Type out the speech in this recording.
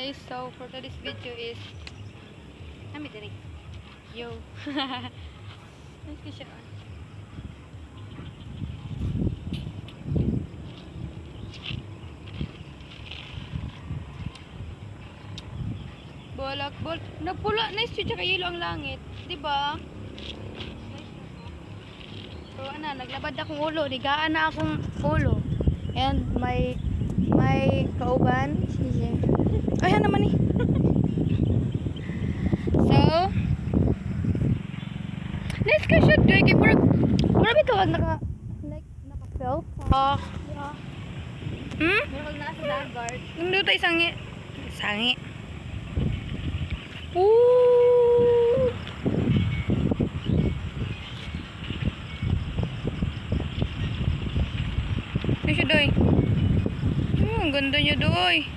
guys, so for today's video is kami diri. Yo. Nice ko siya. Bolak bol. Napula nice siya tsaka yelo ang langit, di ba? So ana, naglabad akong ulo, digaan na akong ulo. And may kauban. Sige. Ayan naman eh. So, nice ka shoot guys. Marami ka wag naka-felt. Yeah. Meron na sa dagat. Nung tayo sangi. Sangi. Ooh. Ay siya doy. Ang ganda niya doy.